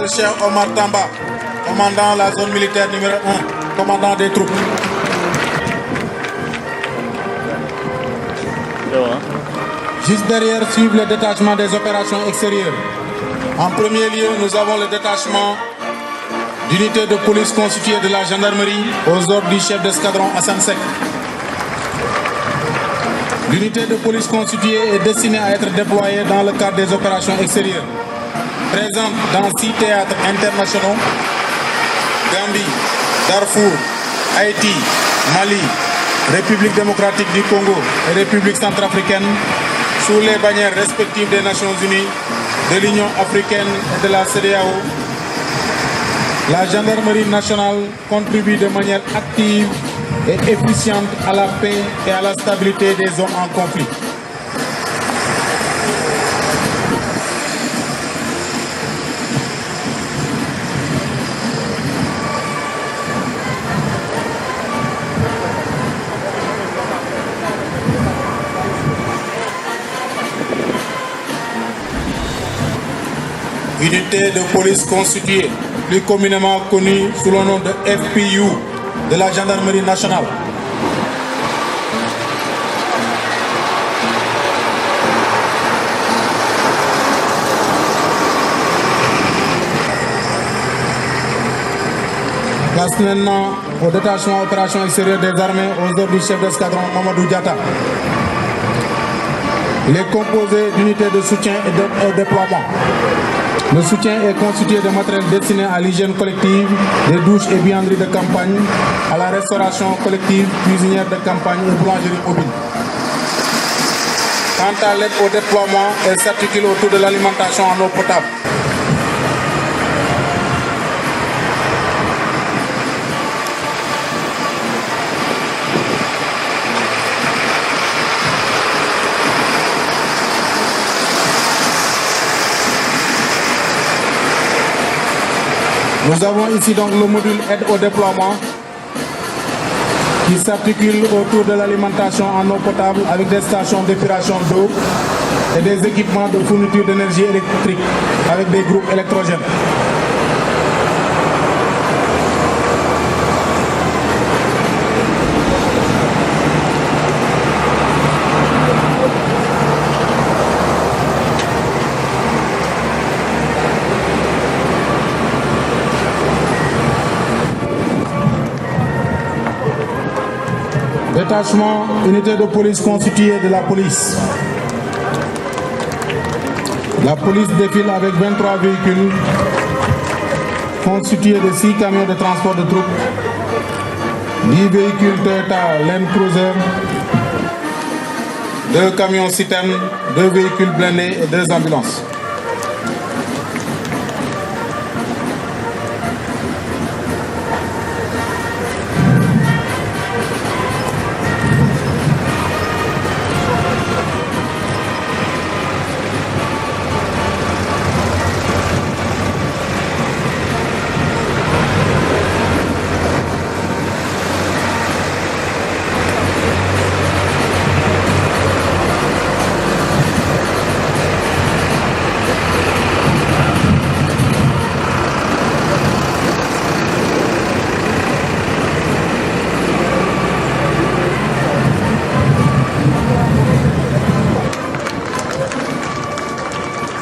Général Cheikh Omar Tamba, commandant la zone militaire numéro 1, commandant des troupes. Juste derrière suivent le détachement des opérations extérieures. En premier lieu, nous avons le détachement d'unités de police constituées de la gendarmerie aux ordres du chef d'escadron Hassan Sek. L'unité de police constituée est destinée à être déployée dans le cadre des opérations extérieures. Présente dans 6 théâtres internationaux: Gambie, Darfour, Haïti, Mali, République démocratique du Congo et République centrafricaine, sous les bannières respectives des Nations Unies, de l'Union africaine et de la CEDEAO. La gendarmerie nationale contribue de manière active et efficiente à la paix et à la stabilité des zones en conflit. Unité de police constituée, plus communément connue sous le nom de FPU, de la gendarmerie nationale. Place maintenant au détachement opération extérieure des armées aux ordres du chef d'escadron Mamadou Diatta. Il est composé d'unités de soutien et de déploiement. Le soutien est constitué de matériel destiné à l'hygiène collective, des douches et buanderies de campagne, à la restauration collective, cuisinière de campagne et boulangerie mobile. Quant à l'aide au déploiement, elle s'articule autour de l'alimentation en eau potable. Nous avons ici donc le module aide au déploiement qui s'articule autour de l'alimentation en eau potable avec des stations d'épuration d'eau et des équipements de fourniture d'énergie électrique avec des groupes électrogènes. Détachement, unité de police constituée de la police. La police défile avec 23 véhicules constitués de 6 camions de transport de troupes, 10 véhicules Toyota Land Cruiser, 2 camions citernes, 2 véhicules blindés et 2 ambulances.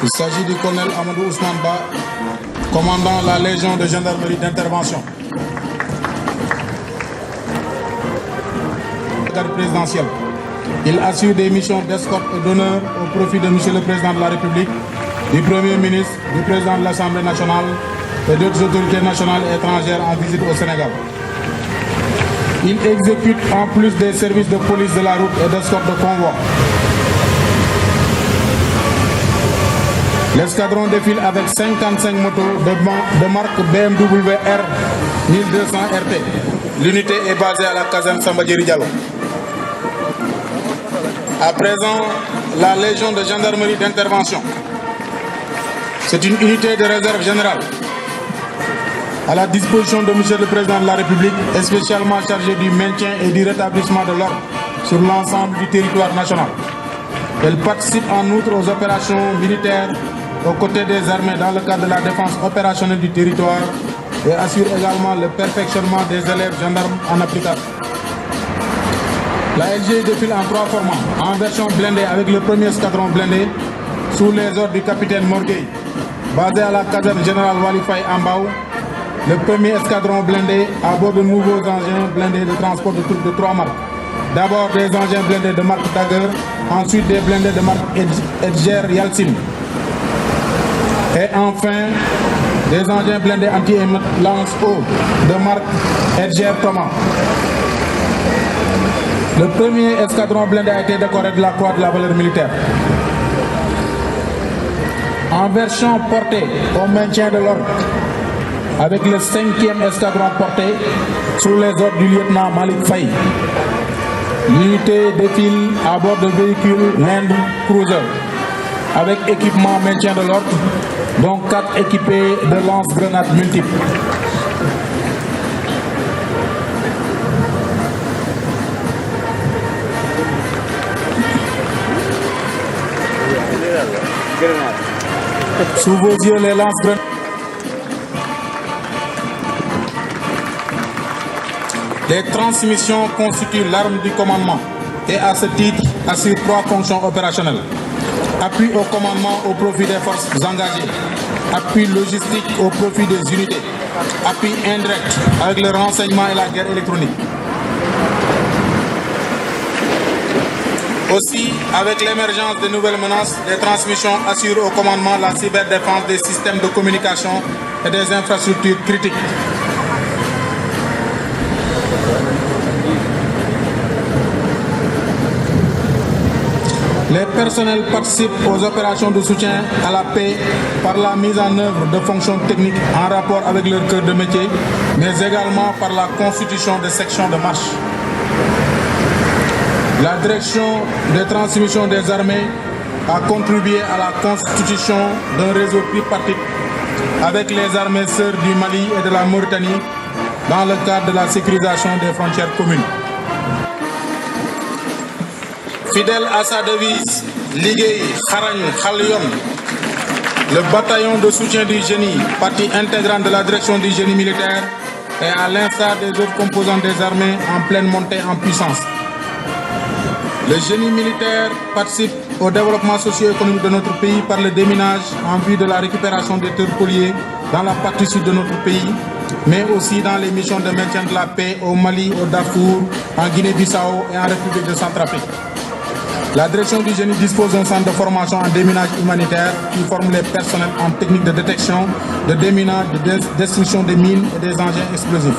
Il s'agit du colonel Amadou Ousmane Ba, commandant la Légion de gendarmerie d'intervention. Garde présidentielle. Il assure des missions d'escorte et d'honneur au profit de Monsieur le Président de la République, du Premier ministre, du Président de l'Assemblée nationale et d'autres autorités nationales et étrangères en visite au Sénégal. Il exécute en plus des services de police de la route et d'escorte de convoi. L'escadron défile avec 55 motos de marque BMW R 1200 RT. L'unité est basée à la caserne Sambadjeri Diallo. À présent, la Légion de gendarmerie d'intervention. C'est une unité de réserve générale à la disposition de Monsieur le Président de la République et spécialement chargée du maintien et du rétablissement de l'ordre sur l'ensemble du territoire national. Elle participe en outre aux opérations militaires aux côtés des armées dans le cadre de la défense opérationnelle du territoire et assure également le perfectionnement des élèves gendarmes en application. La LG défile en 3 formats, en version blindée avec le premier escadron blindé sous les ordres du capitaine Morgueil, basé à la caserne générale Walifay Ambao. Le premier escadron blindé à bord de nouveaux engins blindés de transport de troupes de 3 marques. D'abord des engins blindés de marque Dagger, ensuite des blindés de marque Edger Yalcin. Et enfin, des engins blindés anti-lance-eau de marque Edger Thomas. Le premier escadron blindé a été décoré de la Croix de la valeur militaire. En version portée au maintien de l'ordre, avec le 5e escadron porté sous les ordres du lieutenant Malik Faye. L'unité défile à bord de véhicules Land Cruiser avec équipement maintien de l'ordre, dont 4 équipés de lance-grenades multiples. Sous vos yeux, les lance-grenades. Les transmissions constituent l'arme du commandement et à ce titre assurent 3 fonctions opérationnelles. Appui au commandement au profit des forces engagées, appui logistique au profit des unités, appui indirect avec le renseignement et la guerre électronique. Aussi, avec l'émergence de nouvelles menaces, les transmissions assurent au commandement la cyberdéfense des systèmes de communication et des infrastructures critiques. Les personnels participent aux opérations de soutien à la paix par la mise en œuvre de fonctions techniques en rapport avec leur cœur de métier, mais également par la constitution de sections de marche. La direction des transmissions des armées a contribué à la constitution d'un réseau tripartite avec les armées sœurs du Mali et de la Mauritanie dans le cadre de la sécurisation des frontières communes. Fidèle à sa devise, Liguey, Kharagne, Khalion, le bataillon de soutien du génie, partie intégrante de la direction du génie militaire, est à l'instar des autres composants des armées en pleine montée en puissance. Le génie militaire participe au développement socio-économique de notre pays par le déminage en vue de la récupération des terres spoliées dans la partie sud de notre pays, mais aussi dans les missions de maintien de la paix au Mali, au Darfour, en Guinée-Bissau et en République de Centrafrique. La direction du génie dispose d'un centre de formation en déminage humanitaire qui forme les personnels en technique de détection, de déminage, de destruction des mines et des engins explosifs.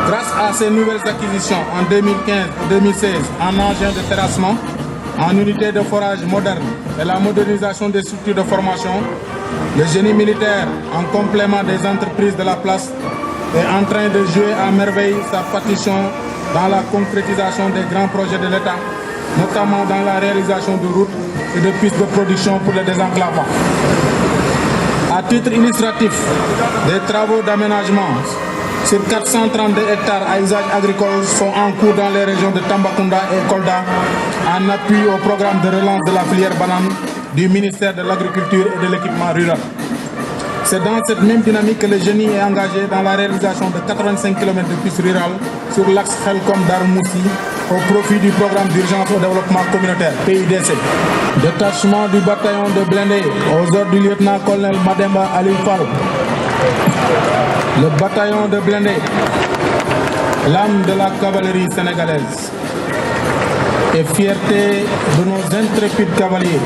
Grâce à ces nouvelles acquisitions en 2015 et 2016 en engins de terrassement, en unités de forage modernes et la modernisation des structures de formation, le génie militaire, en complément des entreprises de la place, est en train de jouer à merveille sa partition dans la concrétisation des grands projets de l'État, notamment dans la réalisation de routes et de pistes de production pour le désenclavement. À titre illustratif, des travaux d'aménagement sur 432 hectares à usage agricole sont en cours dans les régions de Tambacounda et Kolda en appui au programme de relance de la filière banane du ministère de l'Agriculture et de l'Équipement rural. C'est dans cette même dynamique que le génie est engagé dans la réalisation de 85 km de pistes rurales sur l'axe Khelkom-Darmoussi au profit du programme d'urgence au développement communautaire, PUDC. Détachement du bataillon de blindés aux ordres du lieutenant-colonel Mademba Alifal. Le bataillon de blindés, l'âme de la cavalerie sénégalaise et fierté de nos intrépides cavaliers,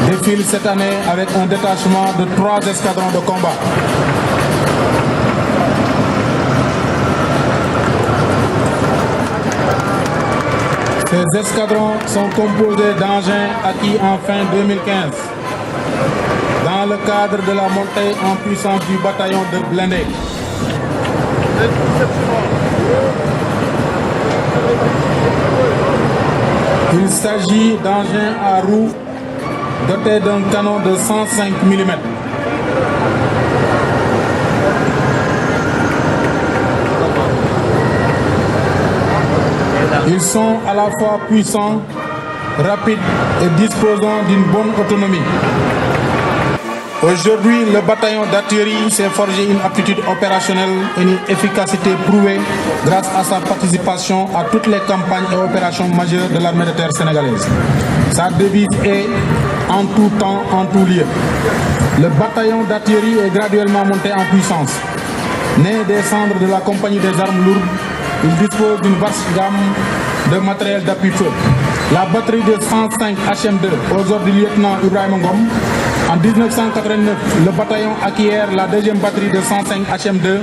défile cette année avec un détachement de 3 escadrons de combat. Ces escadrons sont composés d'engins acquis en fin 2015 dans le cadre de la montée en puissance du bataillon de blindés. Il s'agit d'engins à roues dotés d'un canon de 105 mm. Ils sont à la fois puissants rapide et disposant d'une bonne autonomie. Aujourd'hui, le bataillon d'artillerie s'est forgé une aptitude opérationnelle et une efficacité prouvée grâce à sa participation à toutes les campagnes et opérations majeures de l'armée de terre sénégalaise. Sa devise est « en tout temps, en tout lieu ». Le bataillon d'artillerie est graduellement monté en puissance. Né des cendres de la compagnie des armes lourdes, il dispose d'une vaste gamme de matériel d'appui-feu. La batterie de 105 HM2 aux ordres du lieutenant Ibrahim Ngom. En 1989, le bataillon acquiert la deuxième batterie de 105 HM2,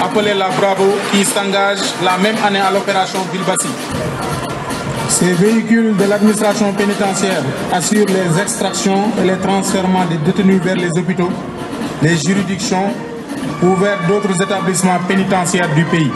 appelée la Bravo, qui s'engage la même année à l'opération Bilbassi. Ces véhicules de l'administration pénitentiaire assurent les extractions et les transfèrements des détenus vers les hôpitaux, les juridictions ou vers d'autres établissements pénitentiaires du pays.